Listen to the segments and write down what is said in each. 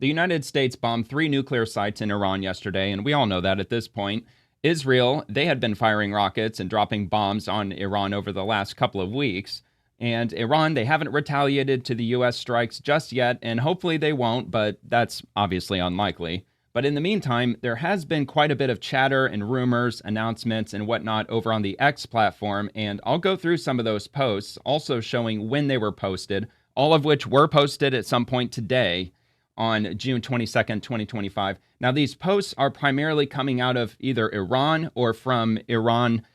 The United States bombed 3 nuclear sites in Iran yesterday, and we all know that at this point. Israel, they had been firing rockets and dropping bombs on Iran over the last couple of weeks. And Iran, they haven't retaliated to the U.S. strikes just yet, and hopefully they won't, but that's obviously unlikely. But in the meantime, there has been quite a bit of chatter and rumors, announcements, and whatnot over on the X platform, and I'll go through some of those posts, also showing when they were posted, all of which were posted at some point today on June 22nd, 2025. Now, these posts are primarily coming out of either Iran or from Iranian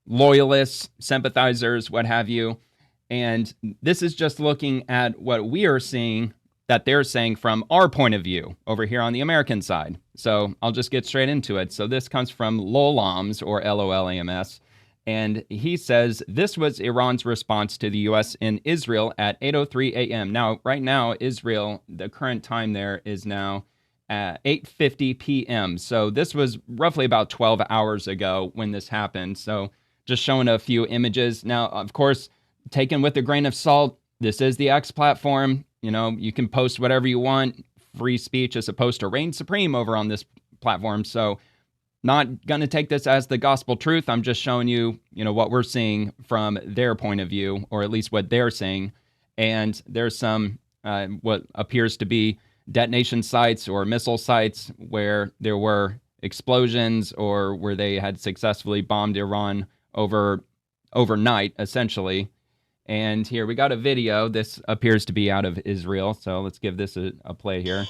loyalists, sympathizers, what have you. And this is just looking at what we are seeing that they're saying from our point of view over here on the American side. So I'll just get straight into it. So this comes from Lolams, or LOLAMS. And he says this was Iran's response to the U.S. and Israel at 8:03 a.m. Now, right now, Israel, the current time there is now at 8:50 p.m. So this was roughly about 12 hours ago when this happened. So just showing a few images. Now, of course, taken with a grain of salt, this is the X platform. You know, you can post whatever you want. Free speech is supposed to reign supreme over on this platform. So not going to take this as the gospel truth. I'm just showing you, what we're seeing from their point of view, or at least what they're saying. And there's some what appears to be detonation sites or missile sites where there were explosions or where they had successfully bombed Iran overnight, essentially. And here we got a video. This appears to be out of Israel. So let's give this a play here.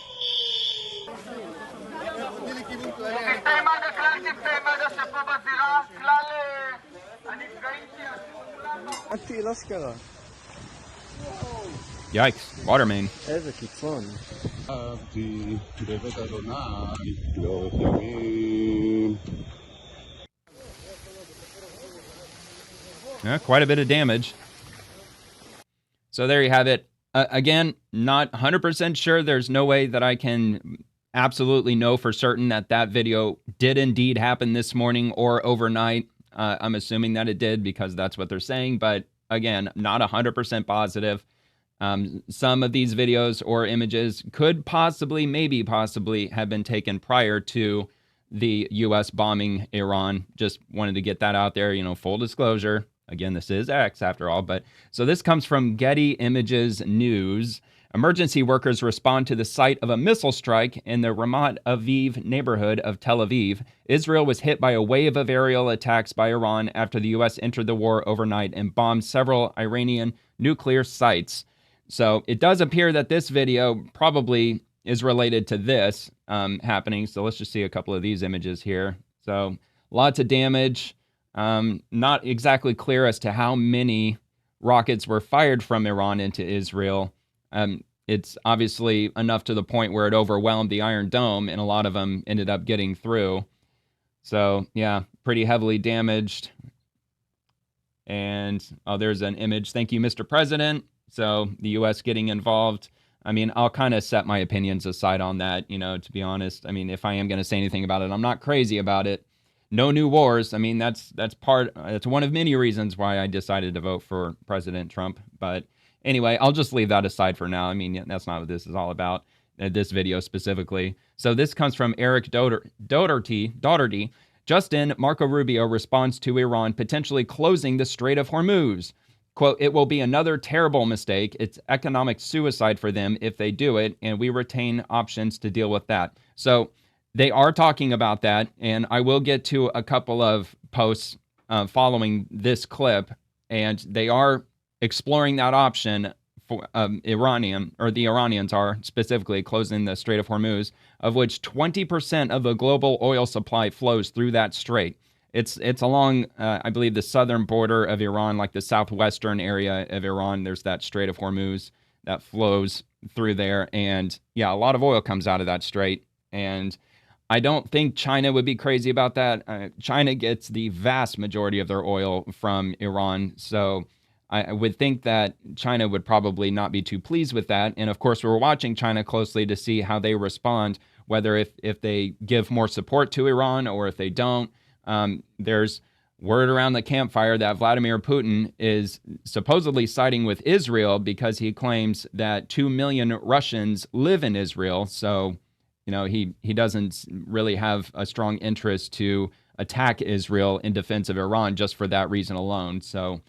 Yikes, water main. Yeah, quite a bit of damage. So there you have it. Again, not 100% sure. There's no way that I can absolutely know for certain that that video did indeed happen this morning or overnight. I'm assuming that it did because that's what they're saying. But again, not 100% positive. Some of these videos or images could maybe possibly have been taken prior to the U.S. bombing Iran. Just wanted to get that out there, full disclosure. Again, this is X after all. But so this comes from Getty Images News. Emergency workers respond to the site of a missile strike in the Ramat Aviv neighborhood of Tel Aviv. Israel was hit by a wave of aerial attacks by Iran after the U.S. entered the war overnight and bombed several Iranian nuclear sites. So it does appear that this video probably is related to this happening. So let's just see a couple of these images here. So lots of damage. Not exactly clear as to how many rockets were fired from Iran into Israel. It's obviously enough to the point where it overwhelmed the Iron Dome, and a lot of them ended up getting through. So, yeah, pretty heavily damaged. And, there's an image. Thank you, Mr. President. So, the U.S. getting involved. I mean, I'll kind of set my opinions aside on that, to be honest. I mean, if I am going to say anything about it, I'm not crazy about it. No new wars. I mean, that's one of many reasons why I decided to vote for President Trump. But anyway, I'll just leave that aside for now. I mean, that's not what this is all about, this video specifically. So this comes from Eric Doherty. Justin Marco Rubio responds to Iran potentially closing the Strait of Hormuz. Quote, "It will be another terrible mistake. It's economic suicide for them if they do it, and we retain options to deal with that." So they are talking about that, and I will get to a couple of posts following this clip, and they are exploring that option for the Iranians are specifically closing the Strait of Hormuz, of which 20% of the global oil supply flows through that strait. It's along, I believe, the southern border of Iran, like the southwestern area of Iran. There's that Strait of Hormuz that flows through there, and yeah, a lot of oil comes out of that strait, and I don't think China would be crazy about that. China gets the vast majority of their oil from Iran, so I would think that China would probably not be too pleased with that. And of course, we're watching China closely to see how they respond, whether if they give more support to Iran or if they don't. There's word around the campfire that Vladimir Putin is supposedly siding with Israel because he claims that 2 million Russians live in Israel. So, he doesn't really have a strong interest to attack Israel in defense of Iran just for that reason alone. So,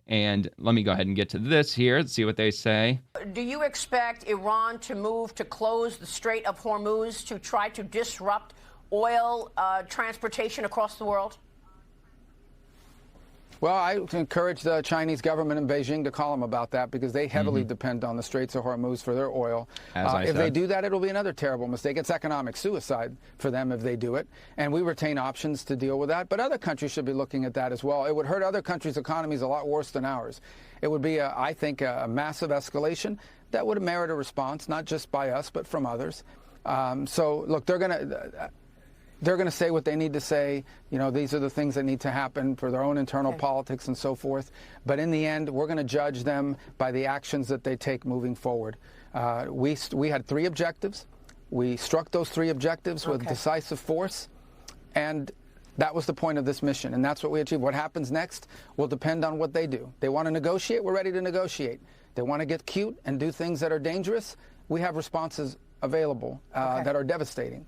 and let me go ahead and get to this here. Let's see what they say. Do you expect Iran to move to close the Strait of Hormuz to try to disrupt oil transportation across the world? Well, I encourage the Chinese government in Beijing to call them about that because they heavily depend on the Straits of Hormuz for their oil. If they do that, it'll be another terrible mistake. It's economic suicide for them if they do it. And we retain options to deal with that. But other countries should be looking at that as well. It would hurt other countries' economies a lot worse than ours. It would be, I think, a massive escalation that would merit a response, not just by us, but from others. So, look, they're going to say what they need to say. These are the things that need to happen for their own internal politics and so forth. But in the end, we're going to judge them by the actions that they take moving forward. We had 3 objectives. We struck those 3 objectives with decisive force. And that was the point of this mission. And that's what we achieved. What happens next will depend on what they do. They want to negotiate. We're ready to negotiate. They want to get cute and do things that are dangerous. We have responses available that are devastating.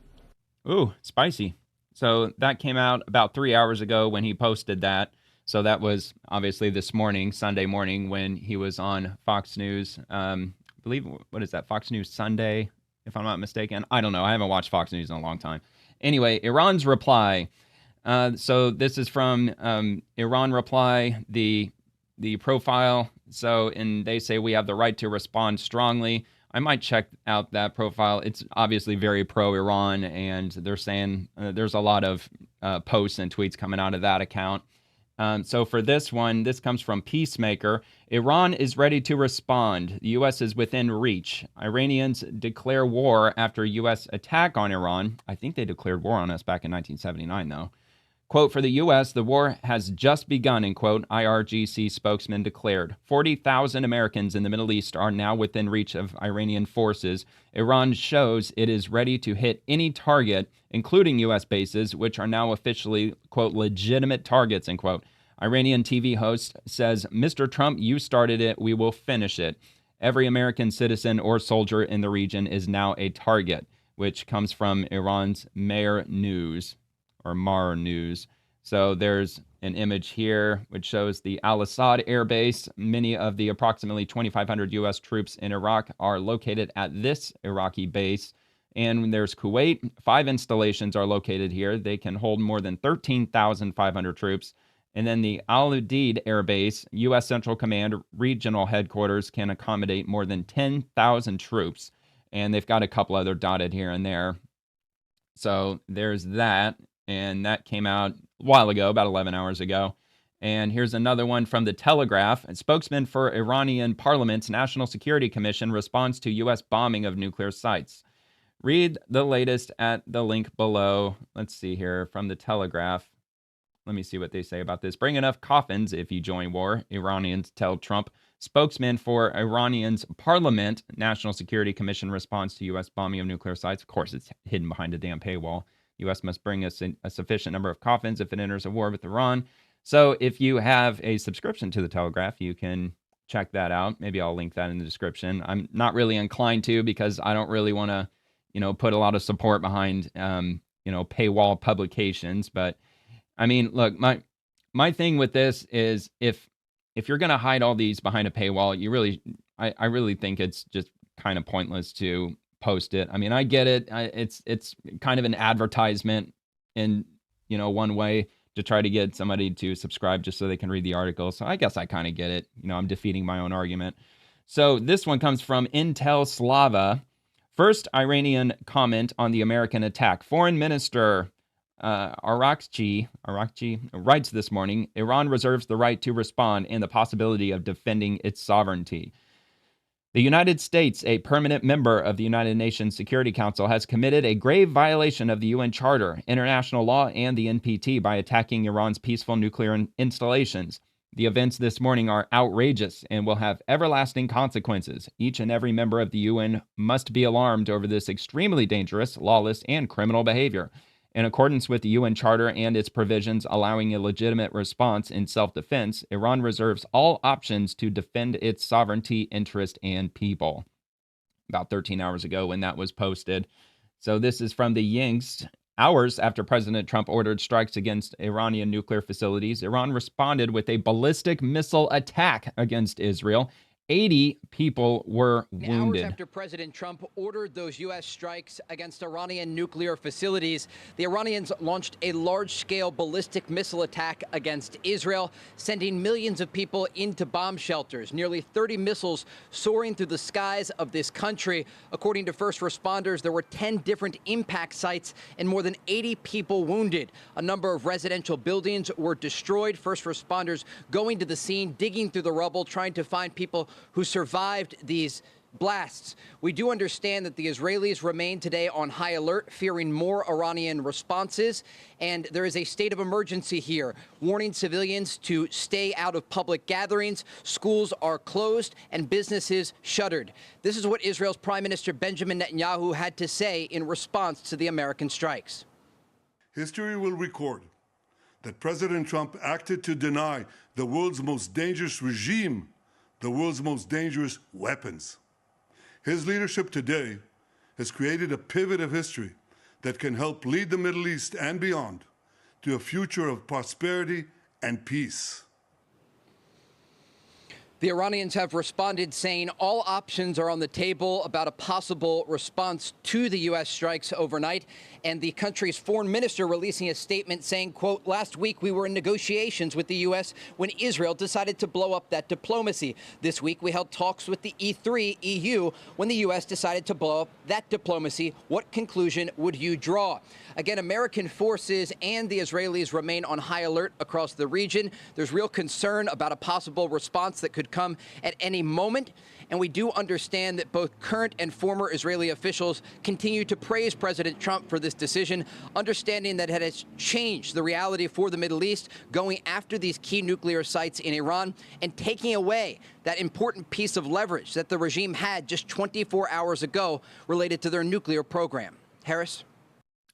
Ooh, spicy. So that came out about 3 hours ago when he posted that. So that was obviously this morning, Sunday morning, when he was on Fox News. I believe, what is that, Fox News Sunday, if I'm not mistaken? I don't know. I haven't watched Fox News in a long time. Anyway, Iran's reply. So this is from Iran Reply, the profile. So, and they say we have the right to respond strongly. I might check out that profile. It's obviously very pro-Iran, and they're saying there's a lot of posts and tweets coming out of that account. So for this one, this comes from Peacemaker. Iran is ready to respond. The U.S. is within reach. Iranians declare war after U.S. attack on Iran. I think they declared war on us back in 1979, though. Quote, for the U.S., the war has just begun, end quote, IRGC spokesman declared. 40,000 Americans in the Middle East are now within reach of Iranian forces. Iran shows it is ready to hit any target, including U.S. bases, which are now officially, quote, legitimate targets, end quote. Iranian TV host says, Mr. Trump, you started it. We will finish it. Every American citizen or soldier in the region is now a target, which comes from Iran's Mer News. Or Mar News. So there's an image here which shows the Al-Assad Air Base. Many of the approximately 2,500 U.S. troops in Iraq are located at this Iraqi base. And there's Kuwait. 5 installations are located here. They can hold more than 13,500 troops. And then the Al-Udeid Air Base, U.S. Central Command regional headquarters, can accommodate more than 10,000 troops. And they've got a couple other dotted here and there. So there's that. And that came out a while ago, about 11 hours ago. And here's another one from The Telegraph. A spokesman for Iranian Parliament's National Security Commission responds to U.S. bombing of nuclear sites. Read the latest at the link below. Let's see here from The Telegraph. Let me see what they say about this. Bring enough coffins if you join war, Iranians tell Trump. Spokesman for Iranian's Parliament National Security Commission responds to U.S. bombing of nuclear sites. Of course, it's hidden behind a damn paywall. U.S. must bring us a sufficient number of coffins if it enters a war with Iran. So if you have a subscription to The Telegraph, you can check that out. Maybe I'll link that in the description. I'm not really inclined to because I don't really want to, put a lot of support behind, paywall publications. But I mean, look, my thing with this is if you're going to hide all these behind a paywall, I really think it's just kind of pointless to post it. I mean, I get it. It's kind of an advertisement in, one way to try to get somebody to subscribe just so they can read the article. So I guess I kind of get it. I'm defeating my own argument. So this one comes from Intel Slava. First Iranian comment on the American attack. Foreign Minister Arakchi writes this morning, Iran reserves the right to respond and the possibility of defending its sovereignty. The United States, a permanent member of the United Nations Security Council, has committed a grave violation of the UN Charter, international law, and the NPT by attacking Iran's peaceful nuclear installations. The events this morning are outrageous and will have everlasting consequences. Each and every member of the UN must be alarmed over this extremely dangerous, lawless, and criminal behavior. In accordance with the UN Charter and its provisions allowing a legitimate response in self-defense, Iran reserves all options to defend its sovereignty, interest, and people. About 13 hours ago when that was posted. So this is from the Yingst. Hours after President Trump ordered strikes against Iranian nuclear facilities, Iran responded with a ballistic missile attack against Israel. 80 people were wounded. Hours after President Trump ordered those U.S. strikes against Iranian nuclear facilities, the Iranians launched a large-scale ballistic missile attack against Israel, sending millions of people into bomb shelters. Nearly 30 missiles soaring through the skies of this country. According to first responders, there were 10 different impact sites and more than 80 people wounded. A number of residential buildings were destroyed. First responders going to the scene, digging through the rubble, trying to find people who survived these blasts. We do understand that the Israelis remain today on high alert, fearing more Iranian responses. And there is a state of emergency here, warning civilians to stay out of public gatherings. Schools are closed and businesses shuttered. This is what Israel's Prime Minister Benjamin Netanyahu had to say in response to the American strikes. History will record that President Trump acted to deny the world's most dangerous regime the world's most dangerous weapons. His leadership today has created a pivot of history that can help lead the Middle East and beyond to a future of prosperity and peace. The Iranians have responded, saying all options are on the table about a possible response to the U.S. strikes overnight. And the country's foreign minister releasing a statement saying, quote, last week we were in negotiations with the U.S. when Israel decided to blow up that diplomacy. This week we held talks with the E3 EU when the U.S. decided to blow up that diplomacy. What conclusion would you draw? Again, American forces and the Israelis remain on high alert across the region. There's real concern about a possible response that could come at any moment. And we do understand that both current and former Israeli officials continue to praise President Trump for this decision, understanding that it has changed the reality for the Middle East, going after these key nuclear sites in Iran and taking away that important piece of leverage that the regime had just 24 hours ago related to their nuclear program. Harris?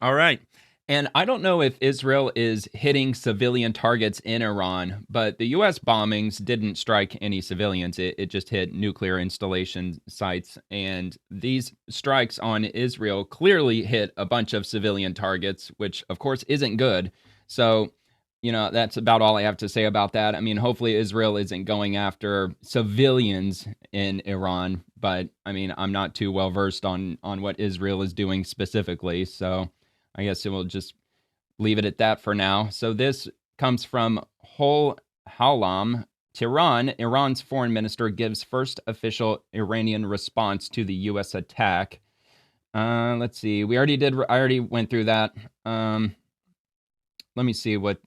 All right. And I don't know if Israel is hitting civilian targets in Iran, but the U.S. bombings didn't strike any civilians. It just hit nuclear installation sites. And these strikes on Israel clearly hit a bunch of civilian targets, which, of course, isn't good. So, that's about all I have to say about that. I mean, hopefully Israel isn't going after civilians in Iran, but, I'm not too well versed on what Israel is doing specifically. So I guess we'll just leave it at that for now. So this comes from Hol Halam. Tehran, Iran's foreign minister, gives first official Iranian response to the U.S. attack. Let's see. I already went through that. Let me see what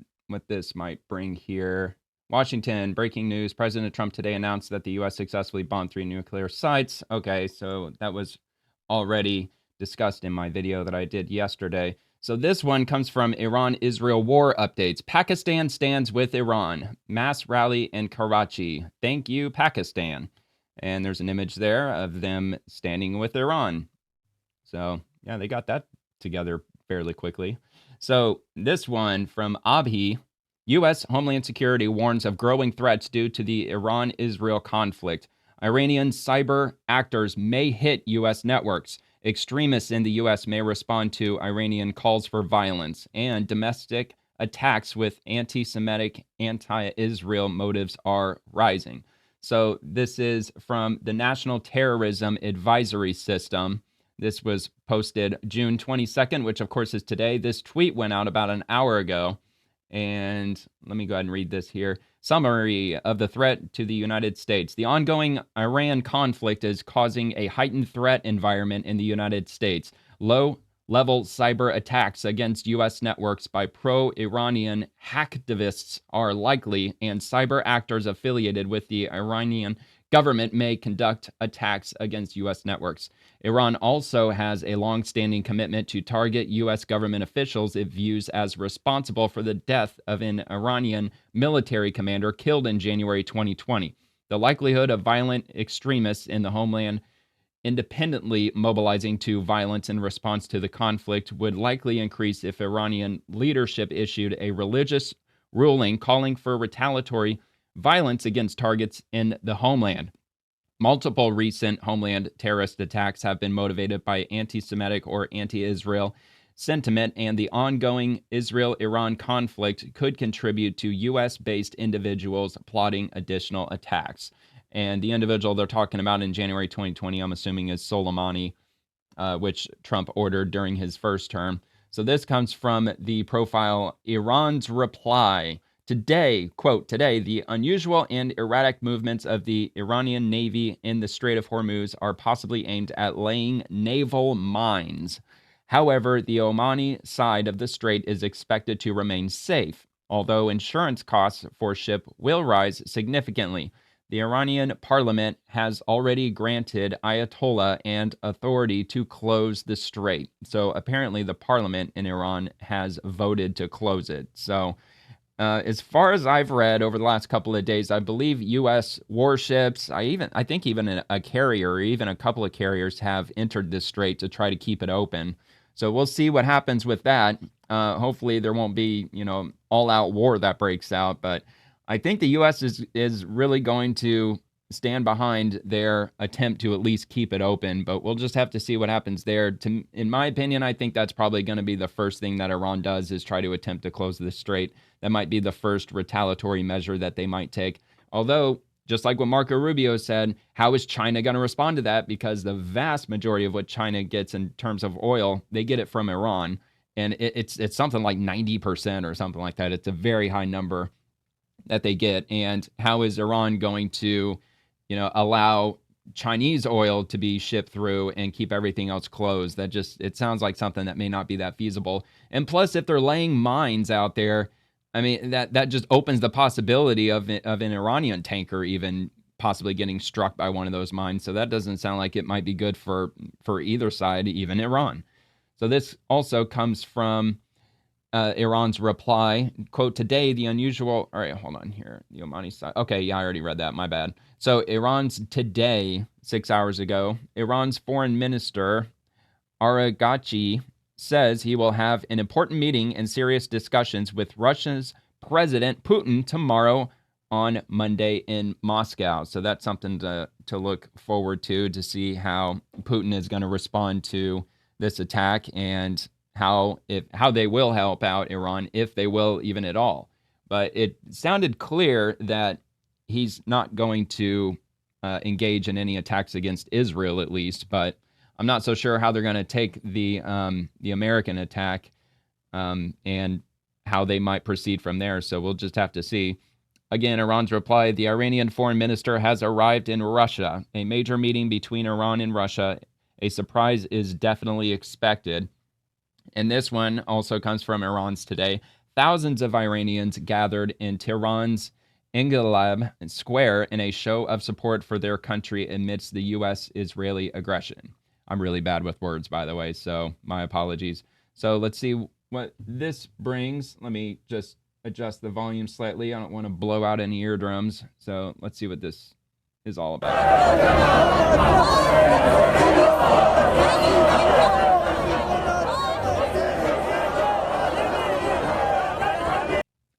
this might bring here. Washington, breaking news. President Trump today announced that the U.S. successfully bombed 3 nuclear sites. Okay, so that was already discussed in my video that I did yesterday. So this one comes from Iran-Israel war updates. Pakistan stands with Iran. Mass rally in Karachi. Thank you, Pakistan. And there's an image there of them standing with Iran. So, yeah, they got that together fairly quickly. So this one from Abhi. U.S. Homeland Security warns of growing threats due to the Iran-Israel conflict. Iranian cyber actors may hit U.S. networks. Extremists in the U.S. may respond to Iranian calls for violence, and domestic attacks with anti-Semitic, anti-Israel motives are rising. So this is from the National Terrorism Advisory System. This was posted June 22nd, which of course is today. This tweet went out about an hour ago. And let me go ahead and read this here. Summary of the threat to the United States. The ongoing Iran conflict is causing a heightened threat environment in the United States. Low-level cyber attacks against U.S. networks by pro-Iranian hacktivists are likely, and cyber actors affiliated with the Iranian government may conduct attacks against U.S. networks. Iran also has a long-standing commitment to target U.S. government officials it views as responsible for the death of an Iranian military commander killed in January 2020. The likelihood of violent extremists in the homeland independently mobilizing to violence in response to the conflict would likely increase if Iranian leadership issued a religious ruling calling for retaliatory violence against targets in the homeland. Multiple recent homeland terrorist attacks have been motivated by anti-Semitic or anti-Israel sentiment, and the ongoing Israel-Iran conflict could contribute to U.S.-based individuals plotting additional attacks. And the individual they're talking about in January 2020, I'm assuming, is Soleimani, which Trump ordered during his first term. So this comes from the profile Iran's Reply. Today, quote, today, the unusual and erratic movements of the Iranian Navy in the Strait of Hormuz are possibly aimed at laying naval mines. However, the Omani side of the strait is expected to remain safe, although insurance costs for ship will rise significantly. The Iranian parliament has already granted Ayatollah and authority to close the strait. So apparently the parliament in Iran has voted to close it. So as far as I've read over the last couple of days, I believe U.S. warships, I think even a carrier, or even a couple of carriers have entered this strait to try to keep it open. So we'll see what happens with that. Hopefully there won't be, all-out war that breaks out. But I think the U.S. is really going to stand behind their attempt to at least keep it open. But we'll just have to see what happens there. In my opinion, I think that's probably going to be the first thing that Iran does, is try to attempt to close the strait. That might be the first retaliatory measure that they might take. Although, just like what Marco Rubio said, how is China going to respond to that? Because the vast majority of what China gets in terms of oil, they get it from Iran. And it's something like 90% or something like that. It's a very high number that they get. And how is Iran going to, allow Chinese oil to be shipped through and keep everything else closed? It sounds like something that may not be that feasible. And plus, if they're laying mines out there, I mean, that just opens the possibility of an Iranian tanker even possibly getting struck by one of those mines. So that doesn't sound like it might be good for either side, even Iran. So this also comes from Iran's Reply. Quote, today, the unusual... All right, hold on here. The Omani side. Okay, yeah, I already read that. My bad. So Iran's Today, 6 hours ago, Iran's foreign minister, Araghchi, says he will have an important meeting and serious discussions with Russia's President Putin tomorrow on Monday in Moscow. So that's something to look forward to see how Putin is going to respond to this attack and how they will help out Iran, if they will even at all. But it sounded clear that he's not going to engage in any attacks against Israel, at least, but I'm not so sure how they're going to take the American attack and how they might proceed from there. So we'll just have to see. Again, Iran's Reply, the Iranian foreign minister has arrived in Russia. A major meeting between Iran and Russia. A surprise is definitely expected. And this one also comes from Iran's Today. Thousands of Iranians gathered in Tehran's Engilab Square in a show of support for their country amidst the U.S.-Israeli aggression. I'm really bad with words, by the way, so my apologies. So let's see what this brings. Let me just adjust the volume slightly. I don't want to blow out any eardrums. So let's see what this is all about.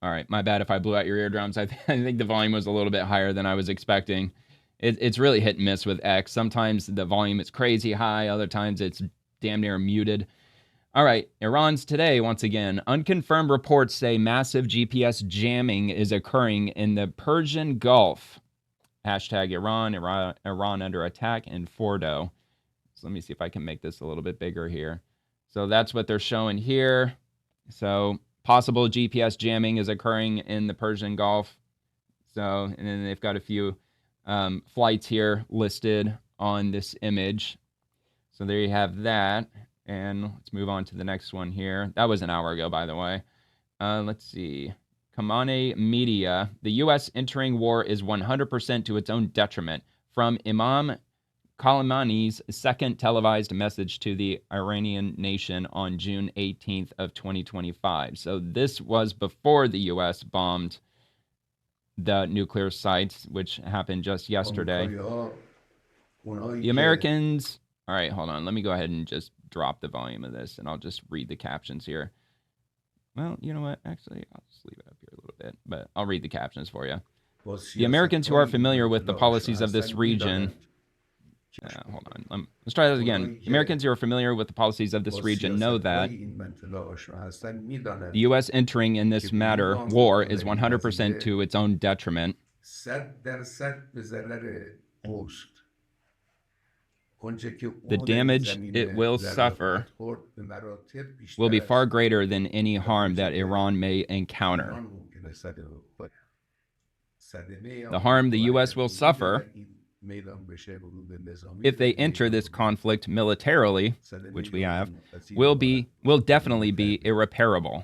All right, my bad if I blew out your eardrums. I think the volume was a little bit higher than I was expecting. It's really hit and miss with X. Sometimes the volume is crazy high. Other times it's damn near muted. All right, Iran's Today, once again. Unconfirmed reports say massive GPS jamming is occurring in the Persian Gulf. Hashtag Iran under attack in Fordo. So let me see if I can make this a little bit bigger here. So that's what they're showing here. So possible GPS jamming is occurring in the Persian Gulf. So, and then they've got a few flights here listed on this image. So there you have that. And let's move on to the next one here. That was an hour ago, by the way. Let's see. Kamane Media. The U.S. entering war is 100% to its own detriment. From Imam Khamenei's second televised message to the Iranian nation on June 18th of 2025. So this was before the U.S. bombed the nuclear sites, which happened just yesterday. The Americans... All right, hold on. Let me go ahead and just drop the volume of this, and I'll just read the captions here. Well, you know what? Actually, I'll just leave it up here a little bit, but I'll read the captions for you. The Americans who are familiar with the policies of this region... hold on. Let's try that again. Americans who are familiar with the policies of this region know that the U.S. entering in this war is 100% to its own detriment. The damage it will suffer will be far greater than any harm that Iran may encounter. The harm the U.S. will suffer if they enter this conflict militarily, which we have, will definitely be irreparable.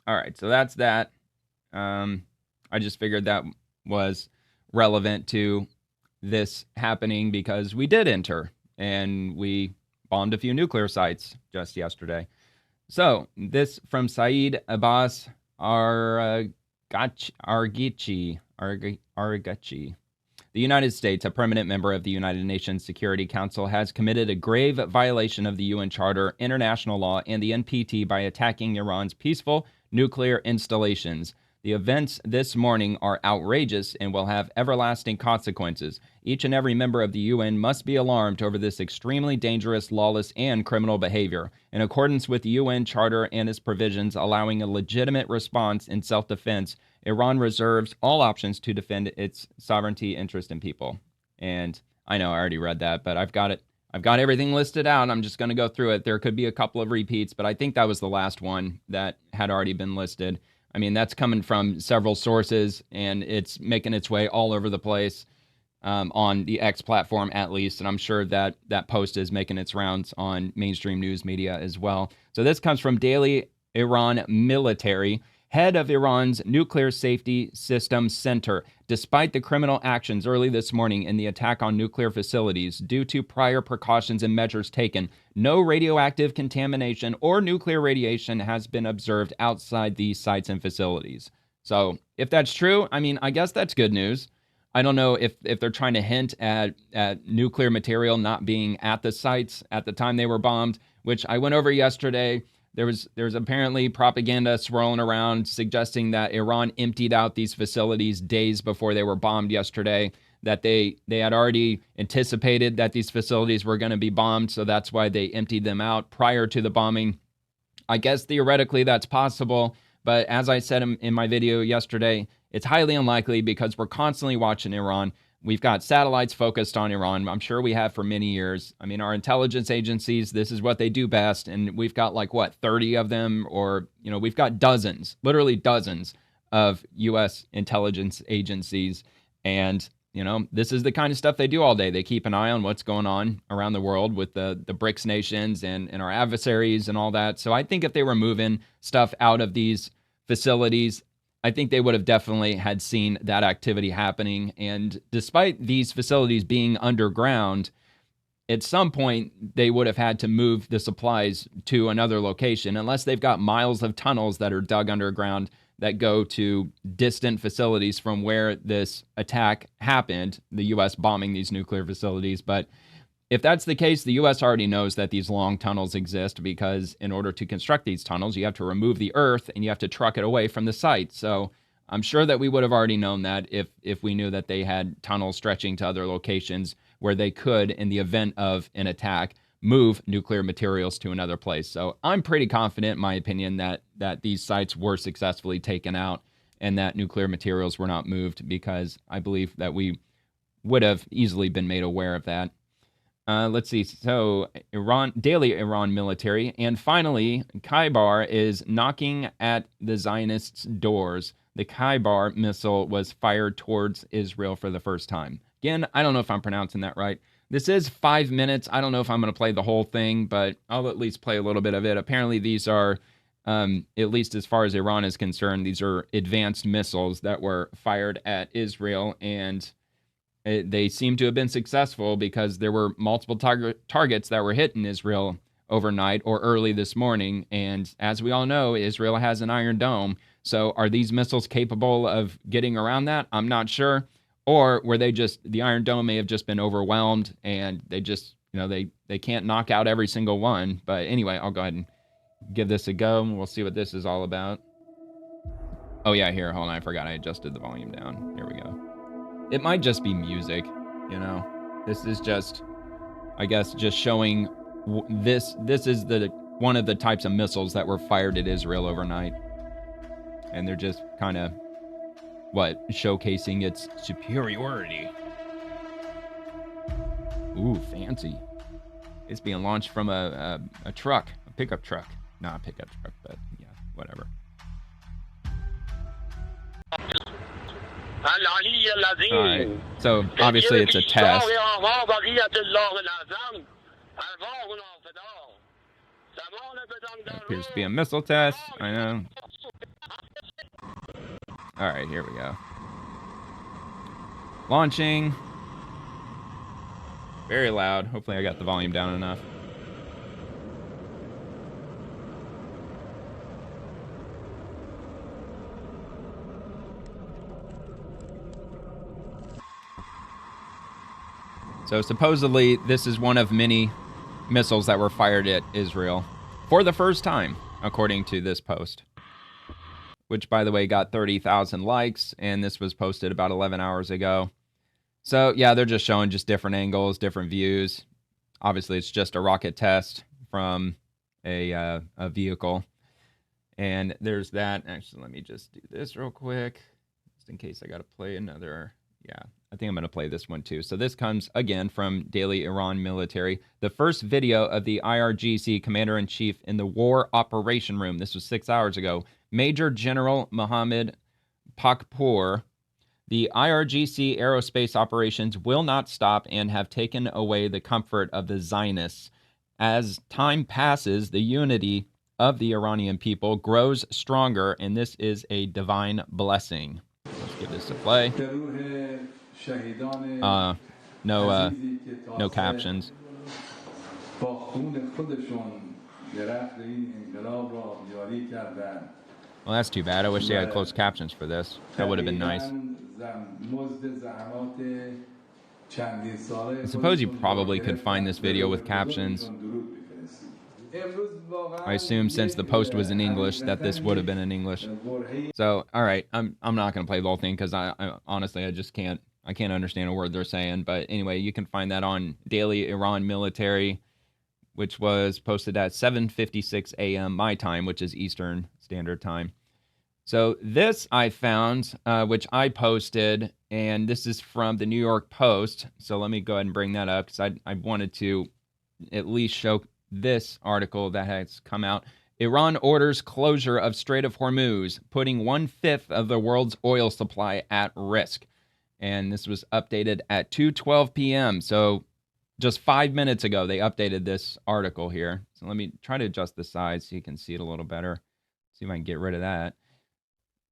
All right, so that's that. I just figured that was relevant to this happening because we did enter and we bombed a few nuclear sites just yesterday. So this from Saeed Abbas Arghachi. The United States, a permanent member of the United Nations Security Council, has committed a grave violation of the UN Charter, international law, and the NPT by attacking Iran's peaceful nuclear installations. The events this morning are outrageous and will have everlasting consequences. Each and every member of the UN must be alarmed over this extremely dangerous, lawless, and criminal behavior. In accordance with the UN Charter and its provisions allowing a legitimate response in self-defense, Iran reserves all options to defend its sovereignty, interest, and people. And I know I already read that, but I've got everything listed out. I'm just going to go through it. There could be a couple of repeats, but I think that was the last one that had already been listed. I mean, that's coming from several sources, and it's making its way all over the place on the X platform, at least. And I'm sure that that post is making its rounds on mainstream news media as well. So this comes from Daily Iran Military. Head of Iran's Nuclear Safety Systems Center. Despite the criminal actions early this morning in the attack on nuclear facilities, due to prior precautions and measures taken, no radioactive contamination or nuclear radiation has been observed outside these sites and facilities. So if that's true, I mean, I guess that's good news. I don't know if they're trying to hint at nuclear material not being at the sites at the time they were bombed, which I went over yesterday. There's apparently propaganda swirling around suggesting that Iran emptied out these facilities days before they were bombed yesterday, that they had already anticipated that these facilities were going to be bombed, so that's why they emptied them out prior to the bombing. I guess theoretically that's possible, but as I said in my video yesterday, it's highly unlikely because we're constantly watching Iran. We've got satellites focused on Iran. I'm sure we have for many years. I mean, our intelligence agencies, this is what they do best. And we've got 30 of them, or, we've got dozens, literally dozens of U.S. intelligence agencies. And, this is the kind of stuff they do all day. They keep an eye on what's going on around the world with the BRICS nations and our adversaries and all that. So I think if they were moving stuff out of these facilities, I think they would have definitely had seen that activity happening. And despite these facilities being underground, at some point they would have had to move the supplies to another location, unless they've got miles of tunnels that are dug underground that go to distant facilities from where this attack happened, the U.S. bombing these nuclear facilities. But if that's the case, the U.S. already knows that these long tunnels exist, because in order to construct these tunnels, you have to remove the earth and you have to truck it away from the site. So I'm sure that we would have already known that if we knew that they had tunnels stretching to other locations where they could, in the event of an attack, move nuclear materials to another place. So I'm pretty confident, in my opinion, that these sites were successfully taken out and that nuclear materials were not moved, because I believe that we would have easily been made aware of that. Let's see. So Daily Iran Military. And finally, Qatar is knocking at the Zionists' doors. The Qatar missile was fired towards Israel for the first time. Again, I don't know if I'm pronouncing that right. This is 5 minutes. I don't know if I'm going to play the whole thing, but I'll at least play a little bit of it. Apparently, these are, at least as far as Iran is concerned, these are advanced missiles that were fired at Israel, and they seem to have been successful because there were multiple targets that were hit in Israel overnight or early this morning. And as we all know, Israel has an Iron Dome. So are these missiles capable of getting around that? I'm not sure. or were they just, the Iron Dome may have just been overwhelmed and they just, they can't knock out every single one. But anyway, I'll go ahead and give this a go and we'll see what this is all about. Oh yeah, here, hold on, I forgot I adjusted the volume down. Here we go. It might just be music, This is just, I guess, just showing this is one of the types of missiles that were fired at Israel overnight. And they're just kind of, showcasing its superiority. Ooh, fancy. It's being launched from a truck, a pickup truck. Not a pickup truck, but yeah, whatever. Alright, so obviously it's a test. That appears to be a missile test, I know. Alright, here we go. Launching. Very loud. Hopefully I got the volume down enough. So supposedly this is one of many missiles that were fired at Israel for the first time, according to this post. Which, by the way, got 30,000 likes, and this was posted about 11 hours ago. So, yeah, they're just showing just different angles, different views. Obviously, it's just a rocket test from a vehicle. And there's that. Actually, let me just do this real quick, just in case I got to play another. Yeah, I think I'm going to play this one, too. So this comes, again, from Daily Iran Military. The first video of the IRGC Commander-in-Chief in the War Operation Room. This was 6 hours ago. Major General Mohammed Pakpour, the IRGC aerospace operations will not stop and have taken away the comfort of the Zionists. As time passes, the unity of the Iranian people grows stronger, and this is a divine blessing. Let's give this a play. No captions. Well, that's too bad. I wish they had closed captions for this. That would have been nice. I suppose you probably could find this video with captions. I assume since the post was in English that this would have been in English. So, all right, I'm not going to play the whole thing because I honestly, I just can't. I can't understand a word they're saying. But anyway, you can find that on Daily Iran Military, which was posted at 7:56 a.m. my time, which is Eastern Standard Time. So this I found, which I posted, and this is from the New York Post. So let me go ahead and bring that up because I wanted to at least show this article that has come out. Iran orders closure of Strait of Hormuz, putting 1/5 of the world's oil supply at risk. And this was updated at 2:12 p.m. So just 5 minutes ago, they updated this article here. So let me try to adjust the size so you can see it a little better. See if I can get rid of that.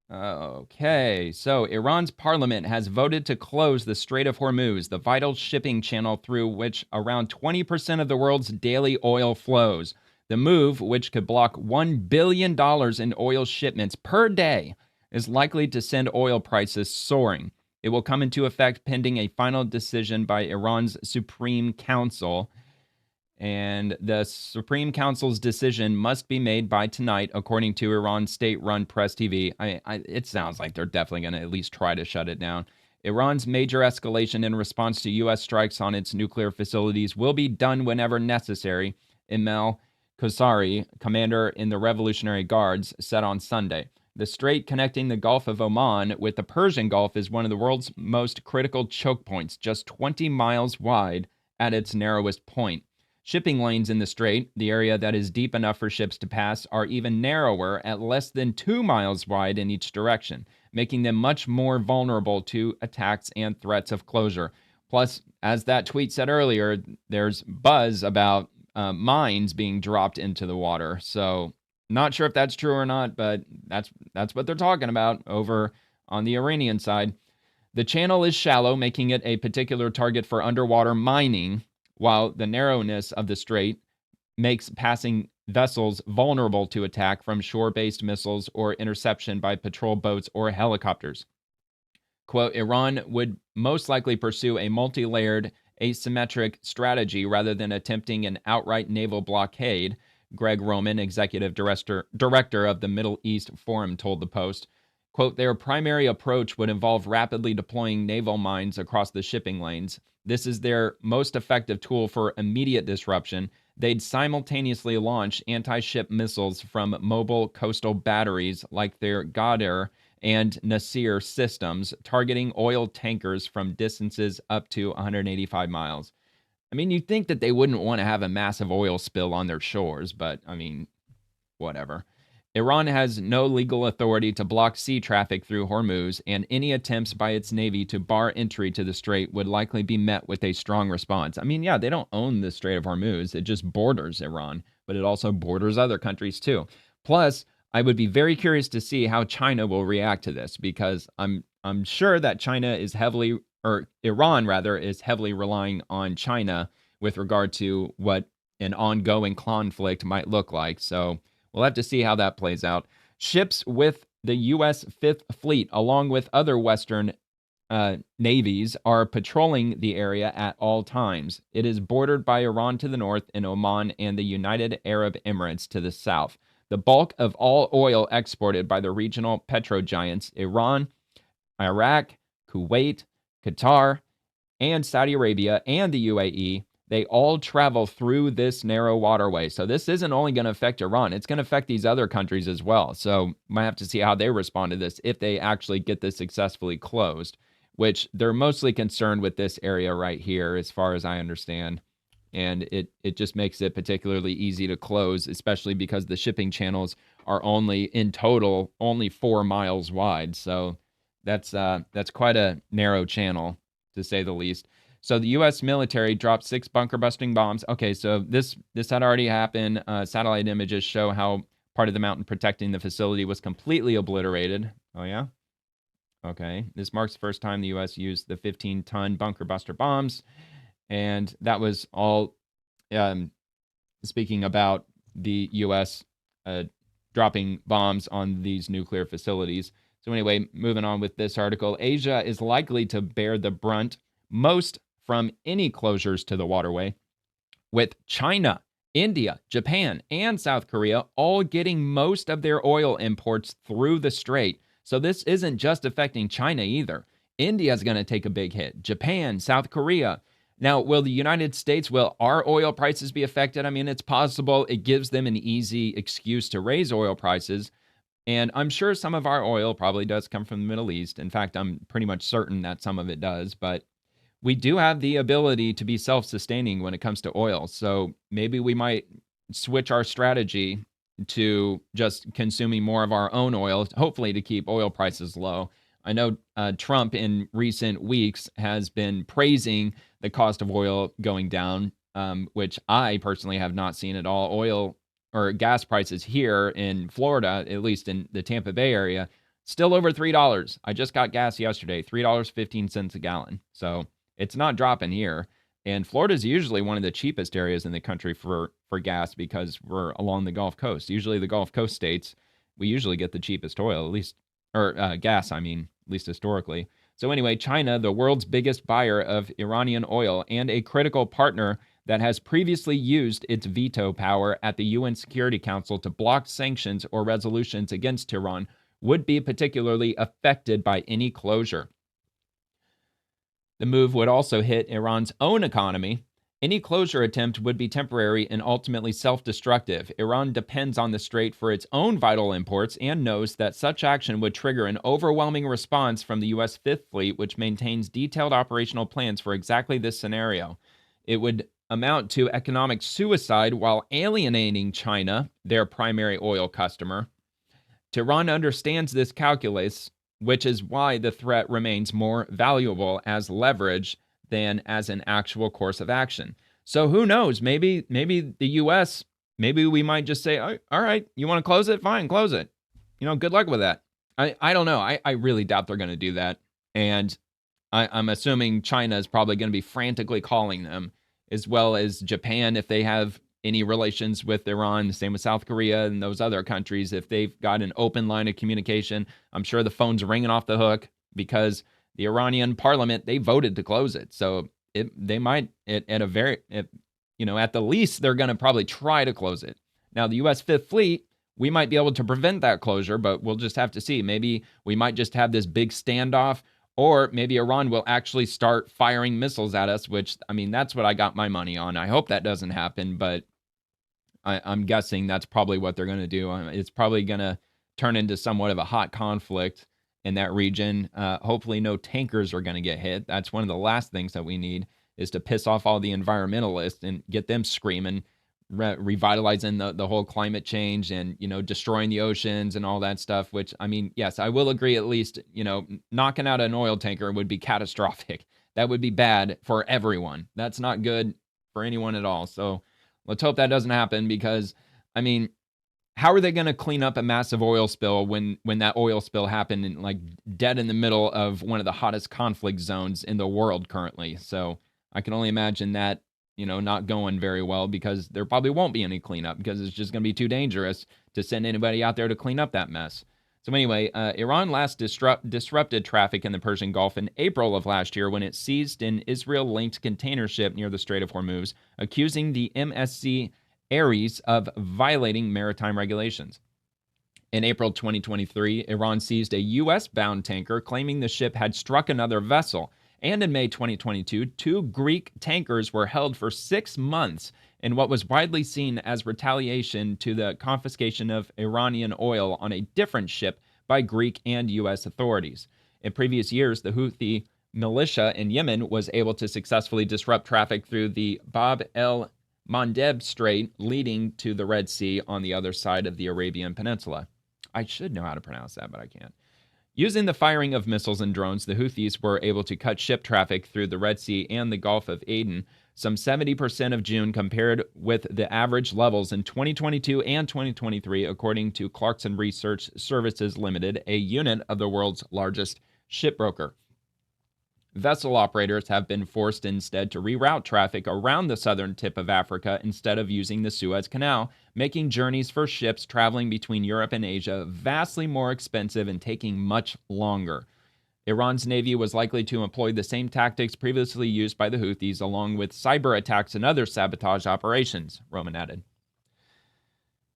Okay, so Iran's parliament has voted to close the Strait of Hormuz, the vital shipping channel through which around 20% of the world's daily oil flows. The move, which could block $1 billion in oil shipments per day, is likely to send oil prices soaring. It will come into effect pending a final decision by Iran's Supreme Council. And the Supreme Council's decision must be made by tonight, according to Iran's state-run Press TV. It sounds like they're definitely going to at least try to shut it down. Iran's major escalation in response to U.S. strikes on its nuclear facilities will be done whenever necessary, Emel Khosari, commander in the Revolutionary Guards, said on Sunday. The strait connecting the Gulf of Oman with the Persian Gulf is one of the world's most critical choke points, just 20 miles wide at its narrowest point. Shipping lanes in the strait, the area that is deep enough for ships to pass, are even narrower at less than 2 miles wide in each direction, making them much more vulnerable to attacks and threats of closure. Plus, as that tweet said earlier, there's buzz about mines being dropped into the water. So, not sure if that's true or not, but that's what they're talking about over on the Iranian side. The channel is shallow, making it a particular target for underwater mining, while the narrowness of the strait makes passing vessels vulnerable to attack from shore-based missiles or interception by patrol boats or helicopters. Quote, Iran would most likely pursue a multi-layered, asymmetric strategy rather than attempting an outright naval blockade, Greg Roman, executive director of the Middle East Forum, told the Post. Quote, their primary approach would involve rapidly deploying naval mines across the shipping lanes. This is their most effective tool for immediate disruption. They'd simultaneously launch anti-ship missiles from mobile coastal batteries like their Ghadir and Nasir systems, targeting oil tankers from distances up to 185 miles. I mean, you'd think that they wouldn't want to have a massive oil spill on their shores, but I mean, whatever. Iran has no legal authority to block sea traffic through Hormuz, and any attempts by its navy to bar entry to the strait would likely be met with a strong response. I mean, yeah, they don't own the Strait of Hormuz. It just borders Iran, but it also borders other countries too. Plus, I would be very curious to see how China will react to this, because I'm sure that Iran rather is heavily relying on China with regard to what an ongoing conflict might look like. So we'll have to see how that plays out. Ships with the U.S. Fifth Fleet, along with other Western navies, are patrolling the area at all times. It is bordered by Iran to the north and Oman and the United Arab Emirates to the south. The bulk of all oil exported by the regional petro giants, Iran, Iraq, Kuwait, Qatar, and Saudi Arabia, and the UAE, they all travel through this narrow waterway. So this isn't only going to affect Iran, it's going to affect these other countries as well. So might have to see how they respond to this if they actually get this successfully closed, which they're mostly concerned with this area right here, as far as I understand. And it just makes it particularly easy to close, especially because the shipping channels are in total only 4 miles wide. So that's quite a narrow channel, to say the least. So the U.S. military dropped 6 bunker-busting bombs. Okay, so this had already happened. Satellite images show how part of the mountain protecting the facility was completely obliterated. Oh, yeah? Okay. This marks the first time the U.S. used the 15-ton bunker-buster bombs. And that was all speaking about the U.S. Dropping bombs on these nuclear facilities. So anyway, moving on with this article, Asia is likely to bear the brunt most from any closures to the waterway, with China, India, Japan, and South Korea all getting most of their oil imports through the strait. So this isn't just affecting China either. India's going to take a big hit. Japan, South Korea. Now, will the United States, will our oil prices be affected? I mean, it's possible. It gives them an easy excuse to raise oil prices. And I'm sure some of our oil probably does come from the Middle East. In fact, I'm pretty much certain that some of it does. But we do have the ability to be self-sustaining when it comes to oil. So maybe we might switch our strategy to just consuming more of our own oil, hopefully to keep oil prices low. I know Trump in recent weeks has been praising the cost of oil going down, which I personally have not seen at all. Oil or gas prices here in Florida, at least in the Tampa Bay area, still over $3. I just got gas yesterday, $3.15 a gallon. So it's not dropping here. And Florida is usually one of the cheapest areas in the country for gas because we're along the Gulf Coast. Usually the Gulf Coast states, we usually get the cheapest oil, at least, or gas, I mean, at least historically. So anyway, China, the world's biggest buyer of Iranian oil and a critical partner that has previously used its veto power at the UN Security Council to block sanctions or resolutions against Tehran, would be particularly affected by any closure. The move would also hit Iran's own economy. Any closure attempt would be temporary and ultimately self-destructive. Iran depends on the strait for its own vital imports and knows that such action would trigger an overwhelming response from the U.S. Fifth Fleet, which maintains detailed operational plans for exactly this scenario. It would amount to economic suicide while alienating China, their primary oil customer. Tehran understands this calculus, which is why the threat remains more valuable as leverage than as an actual course of action. So who knows? Maybe the U.S., maybe we might just say, all right, you want to close it? Fine, close it. Good luck with that. I don't know. I really doubt they're going to do that. And I'm assuming China is probably going to be frantically calling them, as well as Japan, if they have any relations with Iran, the same with South Korea and those other countries. If they've got an open line of communication, I'm sure the phone's ringing off the hook because the Iranian parliament, they voted to close it. So they might, at the least, they're going to probably try to close it. Now, the U.S. Fifth Fleet, we might be able to prevent that closure, but we'll just have to see. Maybe we might just have this big standoff, or maybe Iran will actually start firing missiles at us, which, I mean, that's what I got my money on. I hope that doesn't happen, but I'm guessing that's probably what they're going to do. It's probably going to turn into somewhat of a hot conflict in that region. Hopefully no tankers are going to get hit. That's one of the last things that we need, is to piss off all the environmentalists and get them screaming, revitalizing the whole climate change and, destroying the oceans and all that stuff, which, I mean, yes, I will agree, at least, knocking out an oil tanker would be catastrophic. That would be bad for everyone. That's not good for anyone at all. So let's hope that doesn't happen, because, I mean, how are they going to clean up a massive oil spill when that oil spill happened in, like, dead in the middle of one of the hottest conflict zones in the world currently? So I can only imagine that, not going very well, because there probably won't be any cleanup, because it's just going to be too dangerous to send anybody out there to clean up that mess. So anyway, Iran last disrupted traffic in the Persian Gulf in April of last year when it seized an Israel-linked container ship near the Strait of Hormuz, accusing the MSC Ares of violating maritime regulations. In April 2023, Iran seized a U.S.-bound tanker, claiming the ship had struck another vessel. And in May 2022, 2 Greek tankers were held for 6 months in what was widely seen as retaliation to the confiscation of Iranian oil on a different ship by Greek and U.S. authorities. In previous years, the Houthi militia in Yemen was able to successfully disrupt traffic through the Bab el-Mandeb Strait, leading to the Red Sea on the other side of the Arabian Peninsula. I should know how to pronounce that, but I can't. Using the firing of missiles and drones, the Houthis were able to cut ship traffic through the Red Sea and the Gulf of Aden some 70% of June, compared with the average levels in 2022 and 2023, according to Clarkson Research Services Limited, a unit of the world's largest shipbroker. Vessel operators have been forced instead to reroute traffic around the southern tip of Africa instead of using the Suez Canal, making journeys for ships traveling between Europe and Asia vastly more expensive and taking much longer. Iran's navy was likely to employ the same tactics previously used by the Houthis, along with cyber attacks and other sabotage operations, Roman added.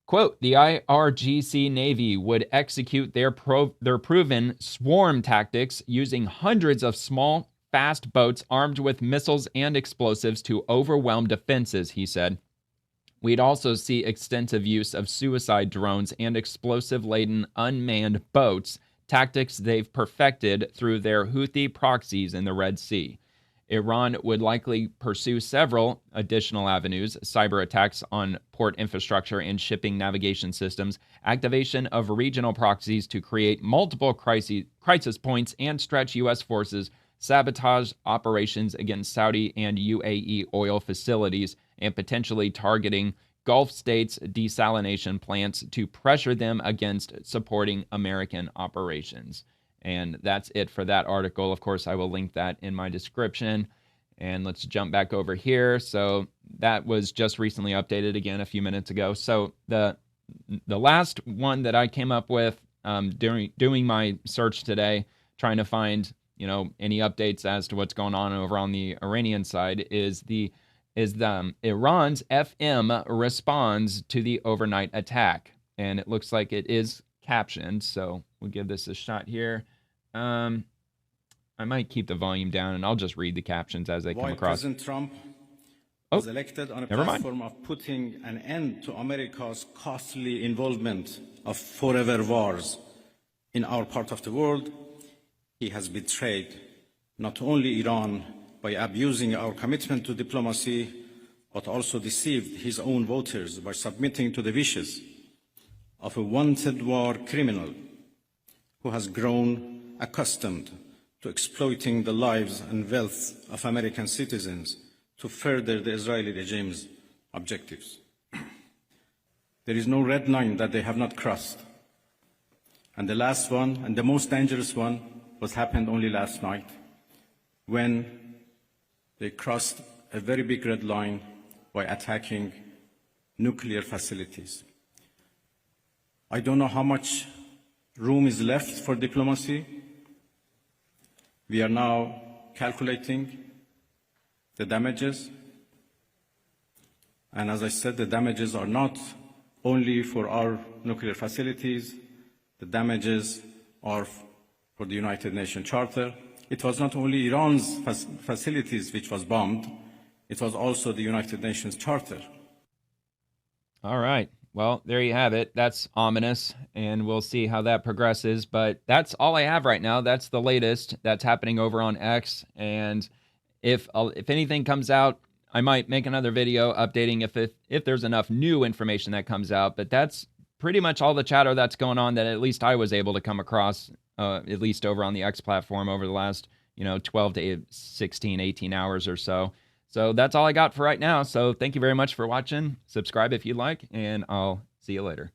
Quote, the IRGC Navy would execute their proven swarm tactics using hundreds of small, fast boats armed with missiles and explosives to overwhelm defenses, he said. We'd also see extensive use of suicide drones and explosive-laden unmanned boats, tactics they've perfected through their Houthi proxies in the Red Sea. Iran would likely pursue several additional avenues: cyber attacks on port infrastructure and shipping navigation systems, activation of regional proxies to create multiple crisis points and stretch U.S. forces, sabotage operations against Saudi and UAE oil facilities, and potentially targeting Gulf states' desalination plants to pressure them against supporting American operations. And that's it for that article. Of course, I will link that in my description. And let's jump back over here. So that was just recently updated again a few minutes ago. So the last one that I came up with during doing my search today, trying to find any updates as to what's going on over on the Iranian side, is Iran's FM responds to the overnight attack. And it looks like it is captioned, so we'll give this a shot here. I might keep the volume down, and I'll just read the captions as they come across. President Trump was elected on a platform of putting an end to America's costly involvement of forever wars in our part of the world, he has betrayed not only Iran by abusing our commitment to diplomacy, but also deceived his own voters by submitting to the wishes of a wanted war criminal who has grown accustomed to exploiting the lives and wealth of American citizens to further the Israeli regime's objectives. There is no red line that they have not crossed. And the last one, and the most dangerous one, happened only last night, when they crossed a very big red line by attacking nuclear facilities. I don't know how much room is left for diplomacy. We are now calculating the damages. And as I said, the damages are not only for our nuclear facilities. The damages are for the United Nations Charter. It was not only Iran's facilities which was bombed, it was also the United Nations Charter. All right. Well, there you have it. That's ominous, and we'll see how that progresses. But that's all I have right now. That's the latest that's happening over on X. And if anything comes out, I might make another video updating if there's enough new information that comes out. But that's pretty much all the chatter that's going on that at least I was able to come across, at least over on the X platform over the last 12 to 16, 18 hours or so. So that's all I got for right now. So thank you very much for watching. Subscribe if you'd like, and I'll see you later.